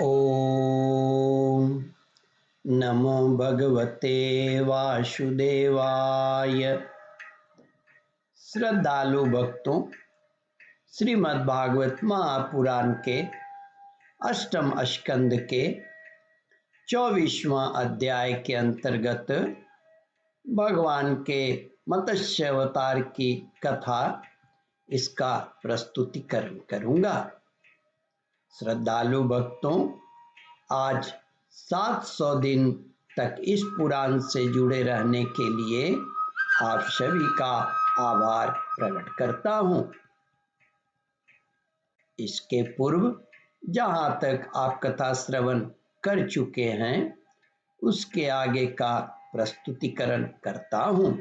ओम नमो भगवते वासुदेवाय। श्रद्धालु भक्तों, श्रीमद् भागवत महापुराण के अष्टम स्कंद के 24वां अध्याय के अंतर्गत भगवान के मत्स्य अवतार की कथा, इसका प्रस्तुतिकरण करूंगा। श्रद्धालु भक्तों, आज 700 दिन तक इस पुराण से जुड़े रहने के लिए आप सभी का आभार प्रकट करता हूं। इसके पूर्व जहां तक आप कथा श्रवण कर चुके हैं, उसके आगे का प्रस्तुतिकरण करता हूं।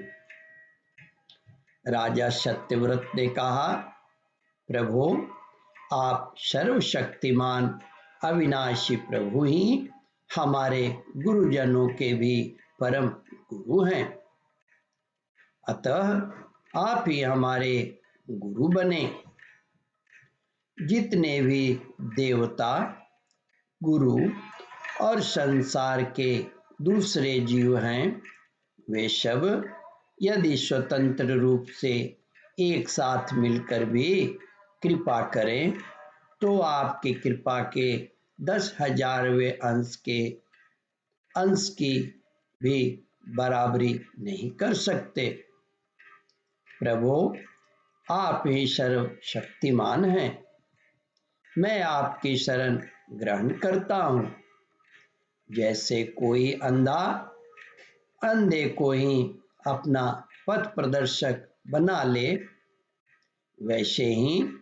राजा सत्यव्रत ने कहा, प्रभु, आप सर्वशक्तिमान अविनाशी प्रभु ही हमारे गुरुजनों के भी परम गुरु हैं, अतः आप ही हमारे गुरु बने। जितने भी देवता, गुरु और संसार के दूसरे जीव हैं, वे सब यदि स्वतंत्र रूप से एक साथ मिलकर भी कृपा करें तो आपकी कृपा के 10,000वें अंश की भी बराबरी नहीं कर सकते। प्रभु, आप ही सर्वशक्तिमान हैं। मैं आपकी शरण ग्रहण करता हूँ। जैसे कोई अंधा अंधे को ही अपना पथ प्रदर्शक बना ले, वैसे ही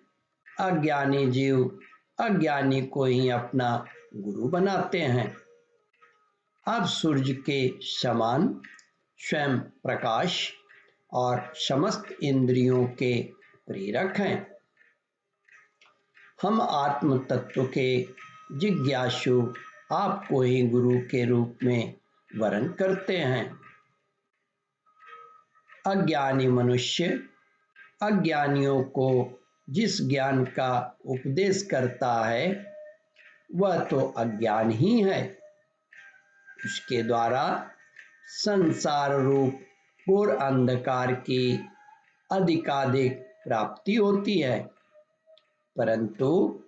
अज्ञानी जीव अज्ञानी को ही अपना गुरु बनाते हैं। आप सूर्य के समान स्वयं प्रकाश और समस्त इंद्रियों के प्रेरक हैं। हम आत्म तत्व के जिज्ञासु आपको ही गुरु के रूप में वरण करते हैं। अज्ञानी मनुष्य अज्ञानियों को जिस ज्ञान का उपदेश करता है, वह तो अज्ञान ही है। उसके द्वारा संसार रूप घोर अंधकार की अधिकाधिक प्राप्ति होती है, परंतु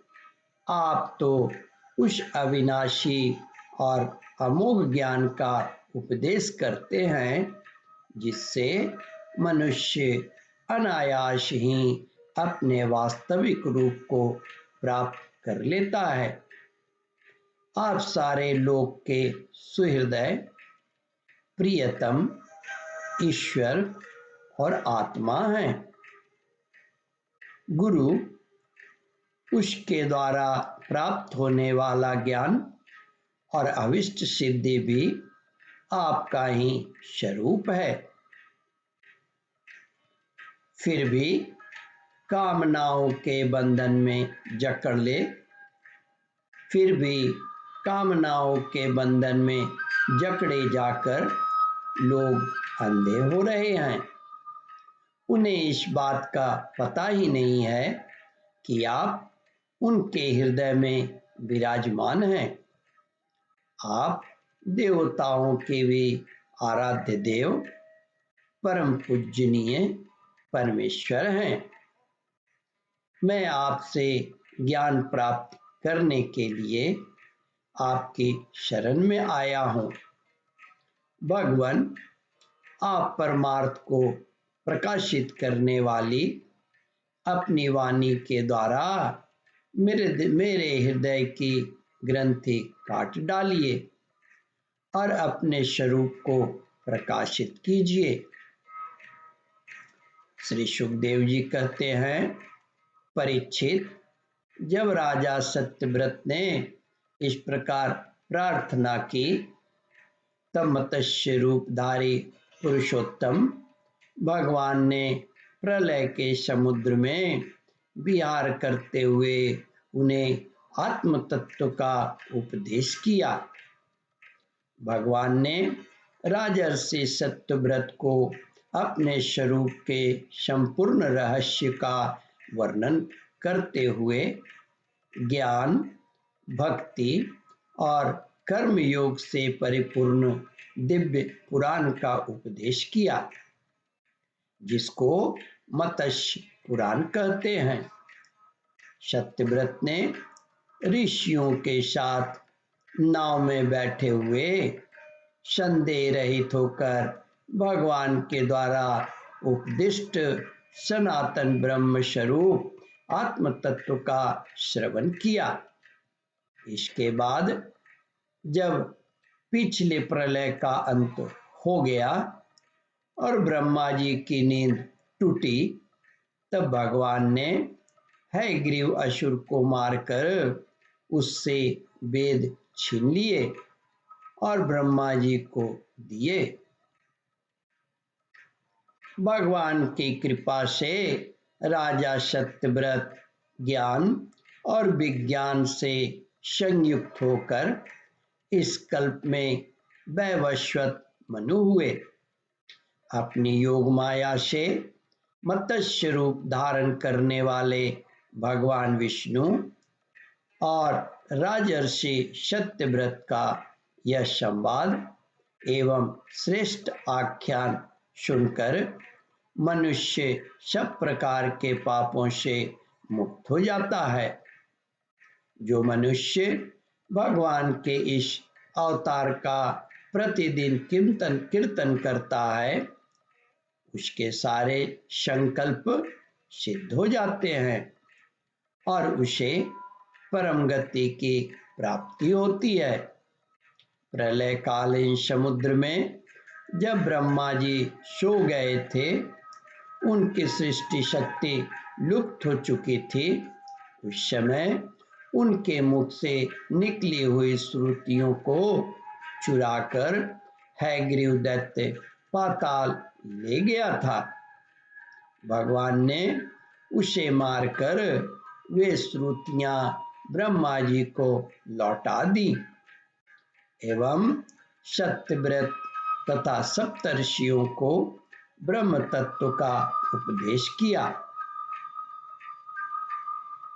आप तो उस अविनाशी और अमोघ ज्ञान का उपदेश करते हैं, जिससे मनुष्य अनायास ही अपने वास्तविक रूप को प्राप्त कर लेता है। आप सारे लोक के सुहृदय, प्रियतम ईश्वर और आत्मा हैं। गुरु उसके द्वारा प्राप्त होने वाला ज्ञान और अविष्ट सिद्धि भी आपका ही स्वरूप है। फिर भी कामनाओं के बंधन में जकड़ ले, फिर भी कामनाओं के बंधन में जकड़े जाकर लोग अंधे हो रहे हैं। उन्हें इस बात का पता ही नहीं है कि आप उनके हृदय में विराजमान हैं। आप देवताओं के भी आराध्य देव, परम पूजनीय परमेश्वर हैं। मैं आपसे ज्ञान प्राप्त करने के लिए आपकी शरण में आया हूँ। भगवान, आप परमार्थ को प्रकाशित करने वाली अपनी वाणी के द्वारा मेरे हृदय की ग्रंथि काट डालिए और अपने स्वरूप को प्रकाशित कीजिए। श्री सुखदेव जी कहते हैं, परीक्षित, जब राजा सत्यव्रत ने इस प्रकार प्रार्थना की, तब मत्स्य रूपधारी पुरुषोत्तम भगवान ने प्रलय के समुद्र में विहार करते हुए उन्हें आत्म तत्व का उपदेश किया। भगवान ने राजर्षि सत्यव्रत को अपने स्वरूप के संपूर्ण रहस्य का वर्णन करते हुए ज्ञान, भक्ति और कर्म योग से परिपूर्ण दिव्य पुराण का उपदेश किया, जिसको मत्स्य पुराण कहते हैं। सत्यव्रत ने ऋषियों के साथ नाव में बैठे हुए संदेह रहित होकर भगवान के द्वारा उपदिष्ट सनातन ब्रह्म स्वरूप आत्म तत्व का श्रवण किया। इसके बाद जब पिछले प्रलय का अंत हो गया और ब्रह्मा जी की नींद टूटी, तब भगवान ने हयग्रीव असुर को मारकर उससे वेद छीन लिए और ब्रह्मा जी को दिए। भगवान की कृपा से राजा सत्यव्रत ज्ञान और विज्ञान से संयुक्त होकर इस कल्प में वैवस्वत मनु हुए। अपनी योग माया से मत्स्य रूप धारण करने वाले भगवान विष्णु और राजर्षि सत्यव्रत का यह संवाद एवं श्रेष्ठ आख्यान सुनकर मनुष्य सब प्रकार के पापों से मुक्त हो जाता है। जो मनुष्य भगवान के इस अवतार का प्रतिदिन कीर्तन करता है, उसके सारे संकल्प सिद्ध हो जाते हैं और उसे परम गति की प्राप्ति होती है। प्रलयकालीन समुद्र में जब ब्रह्मा जी सो गए थे, उनकी सृष्टि शक्ति लुप्त हो चुकी थी। उस समय उनके मुख से निकली हुई श्रुतियों को चुराकर हयग्रीव दैत्य पाताल ले गया था। भगवान ने उसे मारकर वे श्रुतियां ब्रह्मा जी को लौटा दी एवं सत्यव्रत तथा सप्तर्षियों को ब्रह्म तत्व का उपदेश किया।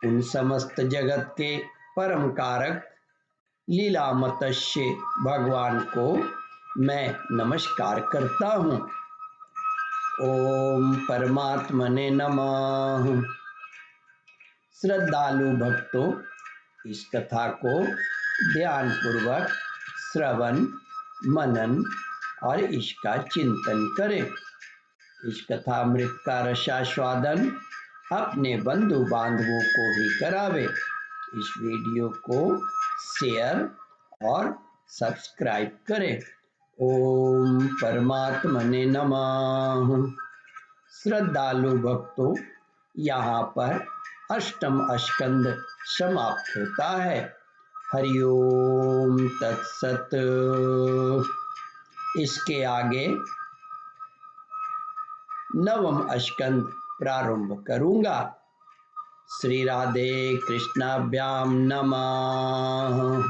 उन समस्त जगत के परम कारक लीला मत्स्य भगवान को मैं नमस्कार करता हूँ। ओम परमात्मने नमः। श्रद्धालु भक्तों, इस कथा को ध्यान पूर्वक श्रवण मनन और इसका चिंतन करें। इस कथामृत का रसास्वादन अपने बंधु बांधवों को भी करावे। इस वीडियो को शेयर और सब्सक्राइब करें। ओम परमात्मने नमः। श्रद्धालु भक्तों, यहाँ पर अष्टम स्कंद समाप्त होता है। हरिओम तत्सत। इसके आगे नवम स्कंद प्रारंभ करूंगा। श्री राधे कृष्णाभ्याम नमः।